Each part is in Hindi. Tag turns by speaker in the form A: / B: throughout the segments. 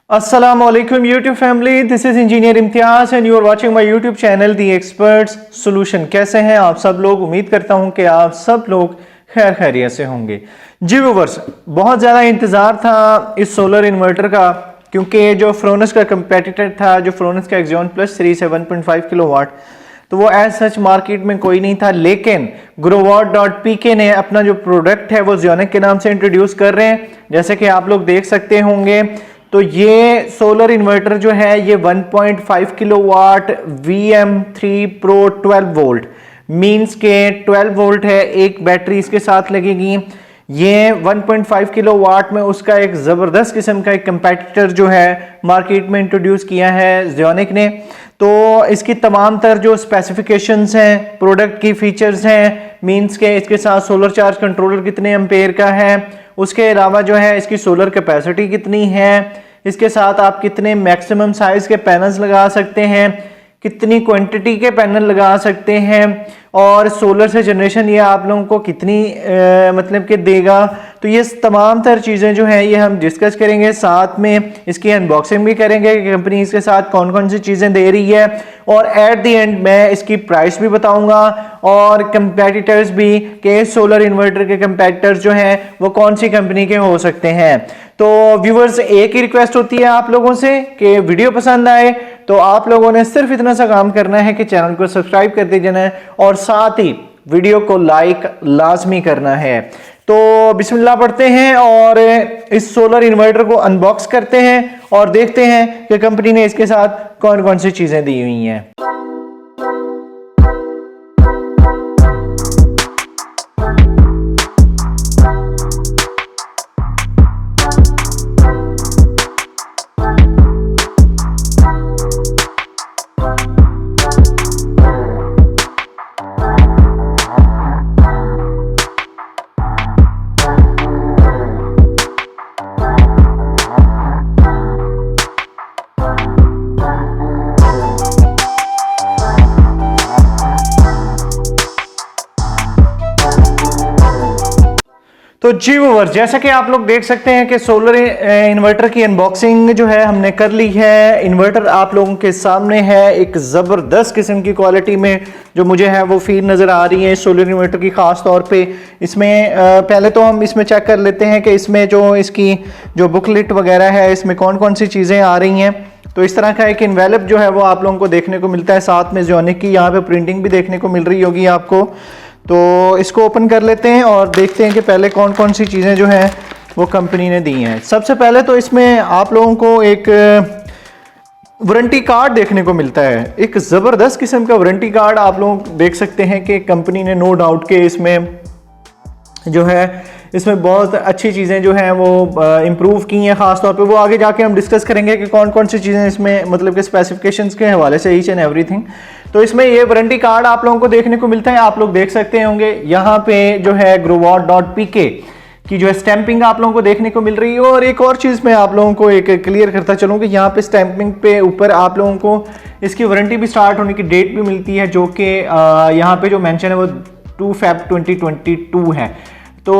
A: Assalamualaikum YouTube family, this is Engineer Imtiaz and you are watching my YouTube channel The Experts Solution। कैसे हैं आप सब लोग? उम्मीद करता हूं कि आप सब लोग खैर खैरियत से होंगे। जी व्यूअर्स, बहुत ज़्यादा इंतज़ार था इस सोलर इन्वर्टर का, क्योंकि जो फ्रोनस का कंपेटिटर था, जो फ्रोनस का एक्सियन प्लस 3 7.5 किलोवाट, तो वो एज सच मार्केट में कोई नहीं था। लेकिन Growatt.pk ने अपना जो प्रोडक्ट है वो Ziewnic के नाम से इंट्रोड्यूस कर रहे हैं। जैसे कि आप लोग देख सकते होंगे, तो ये सोलर इन्वर्टर जो है ये 1.5 kilowatt VM3 Pro 12 volt means के 12 वोल्ट है, एक बैटरी इसके साथ लगेगी। ये 1.5 किलोवाट में उसका एक ज़बरदस्त किस्म का एक कंपेटिटर जो है मार्केट में इंट्रोड्यूस किया है Ziewnic ने। तो इसकी तमाम तर जो स्पेसिफिकेशंस हैं, प्रोडक्ट की फीचर्स हैं, मींस के इसके साथ सोलर चार्ज कंट्रोलर कितने एम्पेयर का है, उसके अलावा जो है इसकी सोलर कैपेसिटी कितनी है, इसके साथ आप कितने मैक्सिमम साइज के पैनल्स लगा सकते हैं, कितनी क्वांटिटी के पैनल लगा सकते हैं, और सोलर से जनरेशन ये आप लोगों को कितनी मतलब कि देगा। तो ये तमाम तर चीज़ें जो हैं ये हम डिस्कस करेंगे, साथ में इसकी अनबॉक्सिंग भी करेंगे कि कंपनी इसके साथ कौन कौन सी चीज़ें दे रही है, और एट द एंड मैं इसकी प्राइस भी बताऊंगा और कंपेटिटर्स भी कि सोलर इन्वर्टर के कंपेटिटर्स जो हैं वो कौन सी कंपनी के हो सकते हैं। तो व्यूवर्स, एक ही रिक्वेस्ट होती है आप लोगों से कि वीडियो पसंद आए तो आप लोगों ने सिर्फ इतना सा काम करना है कि चैनल को सब्सक्राइब कर दीजिए है और साथ ही वीडियो को लाइक लाजमी करना है। तो बिस्मिल्लाह पढ़ते हैं और इस सोलर इन्वर्टर को अनबॉक्स करते हैं और देखते हैं कि कंपनी ने इसके साथ कौन कौन सी चीजें दी हुई हैं। तो जी व्यूअर्स, जैसा कि आप लोग देख सकते हैं कि सोलर इन्वर्टर की अनबॉक्सिंग जो है हमने कर ली है। इन्वर्टर आप लोगों के सामने है, एक ज़बरदस्त किस्म की क्वालिटी में जो मुझे है वो फील नज़र आ रही है सोलर इन्वर्टर की। ख़ास तौर पे इसमें पहले तो हम इसमें चेक कर लेते हैं कि इसमें जो इसकी जो बुकलेट वगैरह है इसमें कौन कौन सी चीज़ें आ रही हैं। तो इस तरह का एक इन्वेलप जो है वो आप लोगों को देखने को मिलता है, साथ में Ziewnic की यहाँ पे प्रिंटिंग भी देखने को मिल रही होगी आपको। तो इसको ओपन कर लेते हैं और देखते हैं कि पहले कौन कौन सी चीज़ें जो हैं वो कंपनी ने दी हैं। सबसे पहले तो इसमें आप लोगों को एक वारंटी कार्ड देखने को मिलता है, एक ज़बरदस्त किस्म का वारंटी कार्ड आप लोग देख सकते हैं कि कंपनी ने नो डाउट के इसमें जो है इसमें बहुत अच्छी चीज़ें जो हैं वो इम्प्रूव की हैं। ख़ास तौर पे वो आगे जाके हम डिस्कस करेंगे कि कौन कौन सी चीज़ें इसमें मतलब कि स्पेसिफिकेशंस के हवाले से ईच एंड एवरीथिंग। तो इसमें ये वारंटी कार्ड आप लोगों को देखने को मिलता है, आप लोग देख सकते होंगे यहाँ पे जो है Growatt.pk की जो है स्टैंपिंग आप लोगों को देखने को मिल रही है। और एक और चीज़ मैं आप लोगों को एक क्लियर करता चलूँ कि यहाँ पे स्टैंपिंग पे ऊपर आप लोगों को इसकी वारंटी भी स्टार्ट होने की डेट भी मिलती है, जो कि यहाँ पे जो मेंशन है वो 2 Feb 2022 है। तो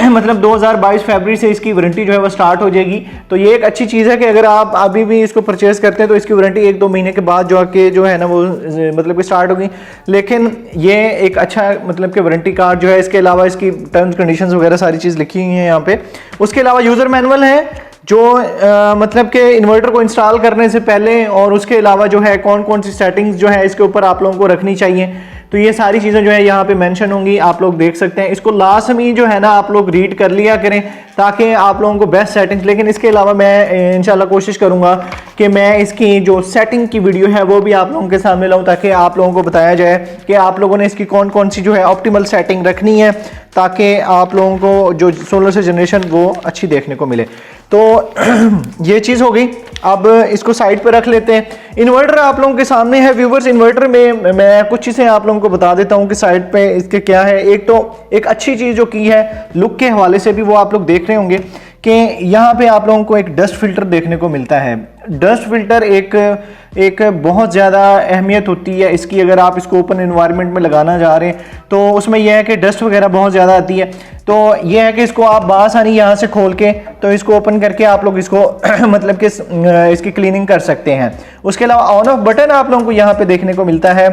A: मतलब 2022 फरवरी से इसकी वारंटी जो है वो स्टार्ट हो जाएगी। तो ये एक अच्छी चीज़ है कि अगर आप अभी भी इसको परचेज करते हैं तो इसकी वारंटी 1-2 महीने के बाद जो है ना वो मतलब कि स्टार्ट होगी। लेकिन ये एक अच्छा मतलब कि वारंटी कार्ड जो है, इसके अलावा इसकी टर्म्स कंडीशंस वगैरह सारी चीज़ लिखी हुई है यहाँ पे। उसके अलावा यूज़र मैनुअल है जो मतलब कि इन्वर्टर को इंस्टॉल करने से पहले, और उसके अलावा जो है कौन कौन सी सेटिंग्स जो है इसके ऊपर आप लोगों को रखनी चाहिए। तो ये सारी चीज़ें जो है यहाँ पे मेंशन होंगी, आप लोग देख सकते हैं। इसको लाजमी जो है ना आप लोग रीड कर लिया करें ताकि आप लोगों को बेस्ट सेटिंग्स। लेकिन इसके अलावा मैं इंशाल्लाह कोशिश करूँगा कि मैं इसकी जो सेटिंग की वीडियो है वो भी आप लोगों के सामने लाऊं, ताकि आप लोगों को बताया जाए कि आप लोगों ने इसकी कौन कौन सी जो है ऑप्टिमल सेटिंग रखनी है, ताकि आप लोगों को जो सोलर से जनरेशन वो अच्छी देखने को मिले। तो ये चीज़ हो गई। अब इसको साइड पर रख लेते हैं। इन्वर्टर आप लोगों के सामने है व्यूवर्स। इन्वर्टर में मैं कुछ चीज़ें आप लोगों को बता देता हूं कि साइड पे इसके क्या है। एक तो एक अच्छी चीज़ जो की है लुक के हवाले से भी वो आप लोग देख रहे होंगे कि यहाँ पे आप लोगों को एक डस्ट फिल्टर देखने को मिलता है। डस्ट फिल्टर एक बहुत ज़्यादा अहमियत होती है इसकी। अगर आप इसको ओपन एनवायरनमेंट में लगाना जा रहे हैं तो उसमें यह है कि डस्ट वगैरह बहुत ज़्यादा आती है। तो यह है कि इसको आप बासानी यहाँ से खोल के तो इसको ओपन करके आप लोग इसको मतलब कि इसकी क्लीनिंग कर सकते हैं। उसके अलावा ऑन ऑफ बटन आप लोगों को यहाँ पे देखने को मिलता है,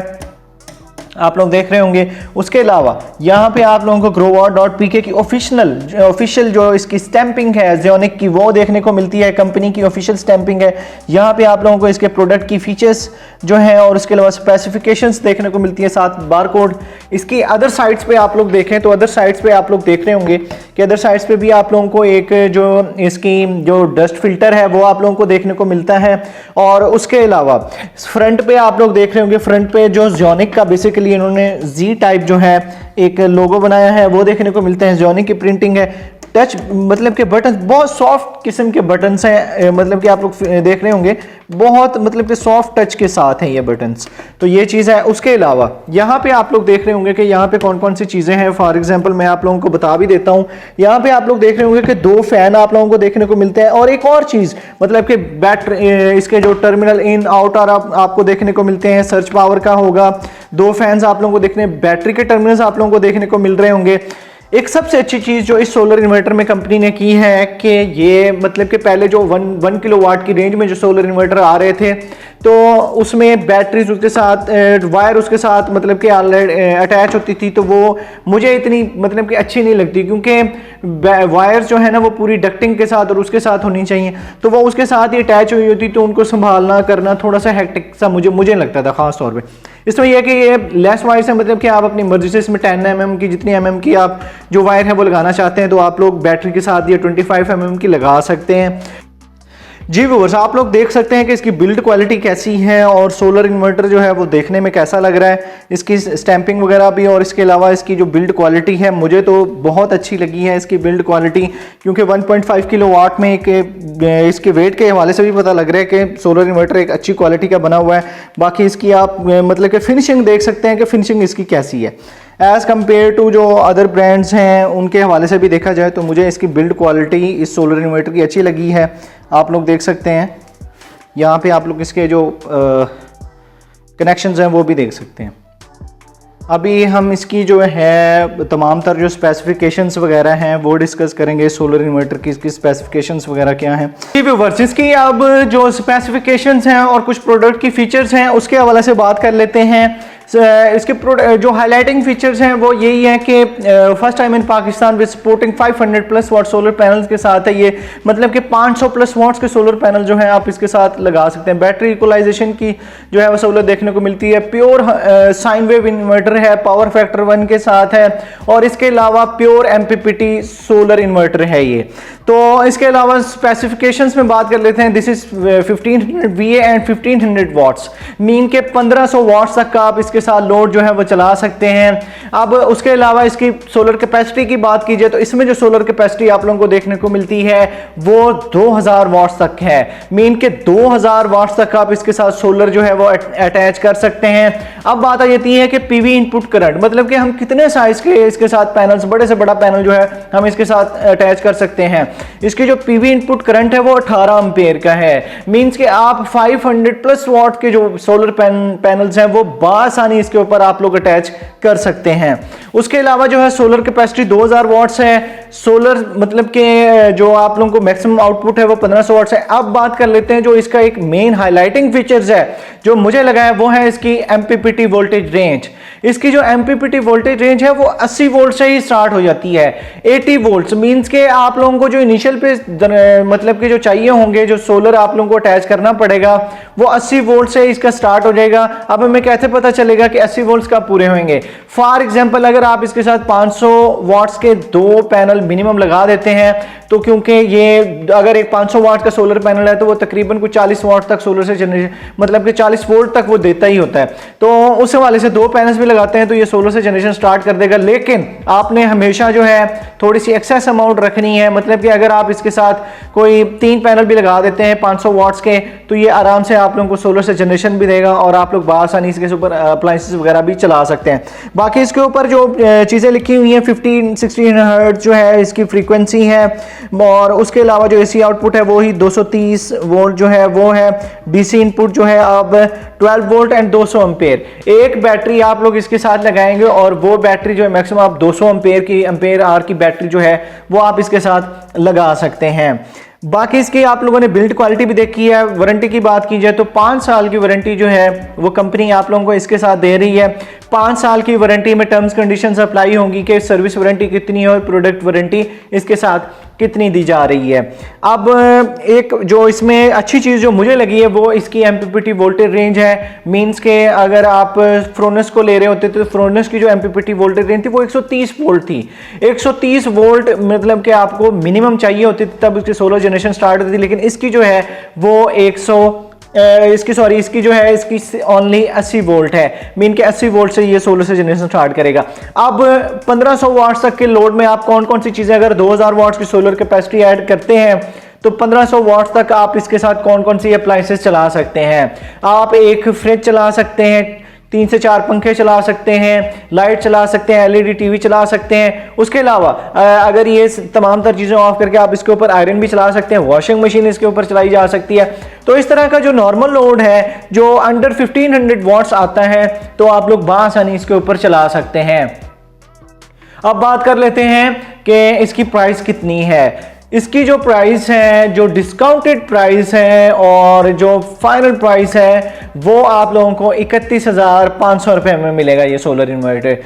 A: आप लोग देख रहे होंगे। उसके अलावा यहाँ पे आप लोगों को Growatt.pk की ऑफिशियल जो इसकी स्टैंपिंग है Ziewnic की, वो देखने को मिलती है। कंपनी की ऑफिशियल स्टैंपिंग है। यहाँ पे आप लोगों को इसके प्रोडक्ट की फीचर्स जो है और उसके अलावा स्पेसिफिकेशंस देखने को मिलती है, साथ बारकोड। इसकी अदर साइट्स पे आप लोग देखें तो अदर साइट्स पे आप लोग देख रहे होंगे कि अदर साइट्स पे भी आप लोगों को एक जो इसकी जो डस्ट फिल्टर है वो आप लोगों को देखने को मिलता है। और उसके अलावा फ्रंट पे आप लोग देख रहे होंगे, फ्रंट पे जो Ziewnic का बेसिकली इन्होंने जी टाइप जो है एक लोगो बनाया है वो देखने को मिलते हैं। Ziewnic की प्रिंटिंग है। टच मतलब के बटन बहुत सॉफ्ट किस्म के बटन्स हैं, मतलब कि आप लोग देख रहे होंगे बहुत मतलब कि सॉफ्ट टच के साथ हैं ये बटन्स। तो ये चीज़ है। उसके अलावा यहाँ पे आप लोग देख रहे होंगे कि यहाँ पे कौन कौन सी चीज़ें हैं। फॉर एग्जांपल मैं आप लोगों को बता भी देता हूँ। यहाँ पे आप लोग देख रहे होंगे कि 2 फैन आप लोगों को देखने को मिलते हैं। और एक और चीज़ मतलब कि बैटरी, इसके जो टर्मिनल इन आउट और आपको देखने को मिलते हैं। सर्च पावर का होगा। 2 फैंस आप लोगों को देखने, बैटरी के टर्मिनल्स आप लोगों को देखने को मिल रहे होंगे। एक सबसे अच्छी चीज़ जो इस सोलर इन्वर्टर में कंपनी ने की है कि ये मतलब कि पहले जो 1 किलोवाट की रेंज में जो सोलर इन्वर्टर आ रहे थे तो उसमें बैटरीज उसके साथ वायर उसके साथ मतलब कि अटैच होती थी, तो वो मुझे इतनी मतलब कि अच्छी नहीं लगती, क्योंकि वायर जो है ना वो पूरी डक्टिंग के साथ और उसके साथ होनी चाहिए। तो वो उसके साथ ही अटैच हुई होती, तो उनको संभालना करना थोड़ा सा हेक्टिक सा मुझे लगता था खास तौर पे। इसमें यह कि ये लेस वायर है, मतलब कि आप अपनी मर्जी से इसमें 10 mm की जितनी mm की आप जो वायर है वो लगाना चाहते हैं तो आप लोग बैटरी के साथ ये 25 mm की लगा सकते हैं। जी व्यूअर्स, आप लोग देख सकते हैं कि इसकी बिल्ड क्वालिटी कैसी है और सोलर इन्वर्टर जो है वो देखने में कैसा लग रहा है, इसकी स्टैंपिंग वगैरह भी। और इसके अलावा इसकी जो बिल्ड क्वालिटी है मुझे तो बहुत अच्छी लगी है इसकी बिल्ड क्वालिटी, क्योंकि 1.5 किलोवाट में इसके वेट के हवाले से भी पता लग रहा है कि सोलर इन्वर्टर एक अच्छी क्वालिटी का बना हुआ है। बाकी इसकी आप मतलब कि फिनिशिंग देख सकते हैं कि फिनिशिंग इसकी कैसी है एज़ कम्पेयर टू जो अदर ब्रांड्स हैं उनके हवाले से भी देखा जाए तो मुझे इसकी बिल्ड क्वालिटी इस सोलर इन्वर्टर की अच्छी लगी है। आप लोग देख सकते हैं यहाँ पे आप लोग इसके जो कनेक्शंस हैं वो भी देख सकते हैं। अभी हम इसकी जो है तमाम तर जो स्पेसिफिकेशंस वगैरह हैं वो डिस्कस करेंगे। सोलर इन्वर्टर की इसकी स्पेसिफिकेशंस वगैरह क्या हैं। व्यूअर्स, इसकी अब जो स्पेसिफिकेशंस हैं और कुछ प्रोडक्ट की फीचर्स हैं उसके हवाले से बात कर लेते हैं। इसके जो हाईलाइटिंग फीचर्स हैं वो यही है कि first time in Pakistan with supporting 500+ watt solar panels के साथ है ये, मतलब कि 500+ वाट्स के सोलर पैनल जो है आप इसके साथ लगा सकते हैं। बैटरी इक्वलाइजेशन की जो है वो सहूलत देखने को मिलती है। प्योर साइन वेव इन्वर्टर है, पावर फैक्टर 1 के साथ है और इसके अलावा प्योर MPPT सोलर इन्वर्टर है ये। तो इसके अलावा स्पेसिफिकेशंस में बात कर लेते हैं। This is 1500 VA and 1500 watts, mean के 1500 वाट्स तक का आप इसके साथ लोड जो है वो चला सकते हैं। अब उसके अलावा इसकी सोलर कैपेसिटी की बात कीजिए तो इसमें जो सोलर कैपेसिटी आप लोगों को देखने को मिलती है वो 2000 वाट्स तक है, मीन के 2000 वाट्स तक आप इसके साथ सोलर जो है वो अटैच कर सकते हैं। अब बात आ जाती है कि पीवी इनपुट करंट, मतलब कि हम कितने साइज के इसके साथ पैनल्स, बड़े से बड़ा पैनल जो है हम इसके साथ अटैच कर सकते हैं। इसकी जो पीवी इनपुट करंट है वो 18 एम्पेयर का है, मींस कि आप 500+ वाट के जो सोलर पैनल्स हैं वो बासानी इसके ऊपर आप लोग अटैच कर सकते हैं। उसके अलावा जो है सोलर कैपेसिटी 2000 वाट्स है। सोलर मतलब कि जो आप लोगों को मैक्सिमम आउटपुट है वो 1500 वाट्स है। अब बात कर लेते हैं जो इसका एक मेन हाईलाइटिंग फीचर्स है जो मुझे लगा है वो है इसकी MPPT वोल्टेज रेंज। इसकी जो MPPT वोल्टेज रेंज है वो 80 वोल्ट से ही स्टार्ट हो जाती है। 80 वोल्ट मींस के आप लोगों को जो इनिशियल पे मतलब कि जो चाहिए होंगे, जो सोलर आप लोगों को अटैच करना पड़ेगा वो 80 वोल्ट से इसका स्टार्ट हो जाएगा। अब हमें कैसे पता चलेगा कि 80 वोल्ट कब पूरे होंगे? फॉर एग्जांपल अगर आप इसके साथ 500 वाट्स के 2 पैनल मिनिमम लगा देते हैं तो क्योंकि ये अगर एक 500 वाट का सोलर पैनल है तो वो तकरीबन कुछ 40 वाट तक सोलर से जनरेशन, मतलब कि 40 वोल्ट तक वो देता ही होता है। तो उस हवाले से 2 पैनल्स भी लगाते हैं तो ये सोलर से जनरेशन स्टार्ट कर देगा। लेकिन आपने हमेशा जो है थोड़ी सी एक्सेस अमाउंट रखनी है, मतलब कि अगर आप इसके साथ कोई 3 पैनल भी लगा देते हैं 500 वाट्स के तो ये आराम से आप लोगों को सोलर से जनरेशन भी देगा और आप लोग बासानी इसके ऊपर अप्लायंसेस वगैरह भी चला सकते हैं। बाकी इसके ऊपर जो चीज़ें लिखी हुई हैं 15-16 हर्ट्ज जो है है इसकी फ्रीक्वेंसी है, और उसके अलावा जो एसी आउटपुट है वो ही 230 वोल्ट जो है वो है। डीसी इनपुट जो है अब 12 वोल्ट एंड 200 एम्पेयर। एक बैटरी आप लोग इसके साथ लगाएंगे और वो बैटरी जो है मैक्सिमम आप 200 एम्पेयर आवर की बैटरी जो है वो आप इसके साथ लगा सकते हैं। बाकी इसकी आप लोगों ने बिल्ड क्वालिटी भी देखी है। वारंटी की बात की जाए तो 5 साल की वारंटी जो है वो कंपनी आप लोगों को इसके साथ दे रही है। 5 साल की वारंटी में टर्म्स कंडीशंस अप्लाई होंगी कि सर्विस वारंटी कितनी है और प्रोडक्ट वारंटी इसके साथ कितनी दी जा रही है। अब एक जो इसमें अच्छी चीज़ जो मुझे लगी है वो इसकी MPPT वोल्टेज रेंज है। मींस के अगर आप फ्रोनस को ले रहे होते तो फ्रोनस की जो MPPT वोल्टेज रेंज थी वो 130 वोल्ट थी। 130 वोल्ट मतलब कि आपको मिनिमम चाहिए होती थी तब उसकी सोलर जनरेशन स्टार्ट होती थी, लेकिन इसकी जो है वो इसकी जो है इसकी ओनली 80 वोल्ट है। मीन के 80 वोल्ट से ये सोलर से जनरेशन स्टार्ट करेगा। अब 1500 वाट्स तक के लोड में आप कौन कौन सी चीजें, अगर 2000 वाट्स की सोलर कैपेसिटी ऐड करते हैं तो 1500 वाट्स तक आप इसके साथ कौन कौन सी अप्लायंसेस चला सकते हैं। आप एक फ्रिज चला सकते हैं, 3 से 4 पंखे चला सकते हैं, लाइट चला सकते हैं, LED टीवी चला सकते हैं। उसके अलावा अगर ये तमाम तर चीज़ें ऑफ करके आप इसके ऊपर आयरन भी चला सकते हैं, वॉशिंग मशीन इसके ऊपर चलाई जा सकती है। तो इस तरह का जो नॉर्मल लोड है जो अंडर 1500 वाट्स आता है तो आप लोग बआसानी इसके ऊपर चला सकते हैं। अब बात कर लेते हैं कि इसकी प्राइस कितनी है। इसकी जो प्राइस है, जो डिस्काउंटेड प्राइस है और जो फाइनल प्राइस है वो आप लोगों को 31,500 रुपये में मिलेगा ये सोलर इन्वर्टर।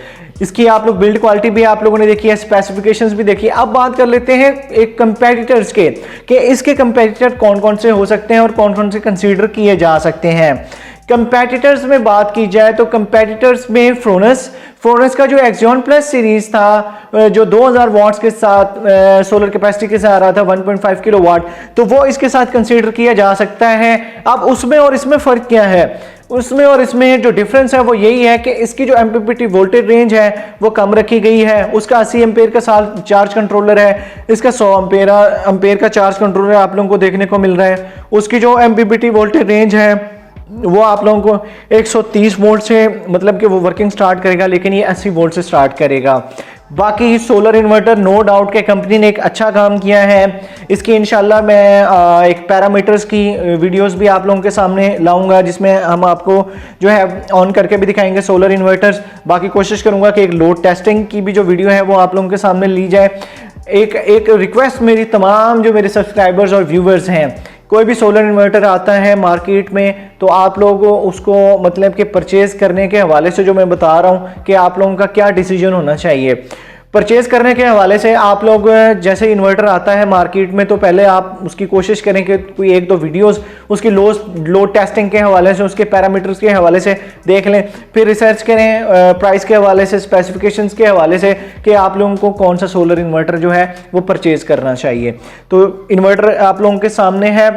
A: इसकी आप लोग बिल्ड क्वालिटी भी आप लोगों ने देखी है, स्पेसिफिकेशंस भी देखी है। अब बात कर लेते हैं एक कंपेटिटर्स के कि इसके कंपेटिटर कौन कौन से हो सकते हैं और कौन कौन से कंसीडर किए जा सकते हैं। कंपेटिटर्स में बात की जाए तो कंपेटिटर्स में फ्रोनस का जो एक्सियन प्लस सीरीज था जो 2000 वाट्स के साथ सोलर कैपेसिटी के साथ आ रहा था 1.5 किलोवाट, तो वो इसके साथ कंसीडर किया जा सकता है। अब उसमें और इसमें फ़र्क क्या है? उसमें और इसमें जो डिफरेंस है वो यही है कि इसकी जो MPPT वोल्टेज रेंज है वो कम रखी गई है। उसका 80 एम्पेयर का चार्ज कंट्रोलर है, इसका 100 एम्पेयर का चार्ज कंट्रोलर आप लोगों को देखने को मिल रहा है। उसकी जो MPPT वोल्टेज रेंज है वो आप लोगों को 130 वोल्ट से मतलब कि वो वर्किंग स्टार्ट करेगा, लेकिन ये 80 वोल्ट से स्टार्ट करेगा। बाकी सोलर इन्वर्टर नो डाउट के कंपनी ने एक अच्छा काम किया है। इसकी इंशाल्लाह मैं एक पैरामीटर्स की वीडियोस भी आप लोगों के सामने लाऊंगा जिसमें हम आपको जो है ऑन करके भी दिखाएंगे सोलर इन्वर्टर्स। बाकी कोशिश करूंगा कि एक लोड टेस्टिंग की भी जो वीडियो है वो आप लोगों के सामने ली जाए। एक रिक्वेस्ट मेरी तमाम जो मेरे सब्सक्राइबर्स और व्यूवर्स हैं, कोई भी सोलर इन्वर्टर आता है मार्केट में तो आप लोग उसको मतलब कि परचेज़ करने के हवाले से जो मैं बता रहा हूँ कि आप लोगों का क्या डिसीजन होना चाहिए। परचेज़ करने के हवाले से आप लोग जैसे इन्वर्टर आता है मार्केट में तो पहले आप उसकी कोशिश करें कि कोई 1-2 वीडियोस उसकी लोड टेस्टिंग के हवाले से, उसके पैरामीटर्स के हवाले से देख लें। फिर रिसर्च करें प्राइस के हवाले से, स्पेसिफिकेशंस के हवाले से कि आप लोगों को कौन सा सोलर इन्वर्टर जो है वो परचेज़ करना चाहिए। तो इन्वर्टर आप लोगों के सामने है।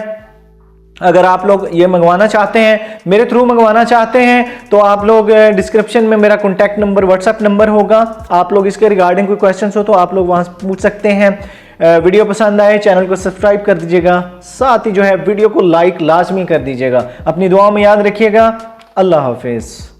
A: अगर आप लोग ये मंगवाना चाहते हैं, मेरे थ्रू मंगवाना चाहते हैं, तो आप लोग डिस्क्रिप्शन में मेरा कॉन्टैक्ट नंबर, व्हाट्सएप नंबर होगा। आप लोग इसके रिगार्डिंग कोई क्वेश्चंस हो तो आप लोग वहां पूछ सकते हैं। वीडियो पसंद आए चैनल को सब्सक्राइब कर दीजिएगा, साथ ही जो है वीडियो को लाइक लाजमी कर दीजिएगा। अपनी दुआ में याद रखिएगा। अल्लाह हाफिज़।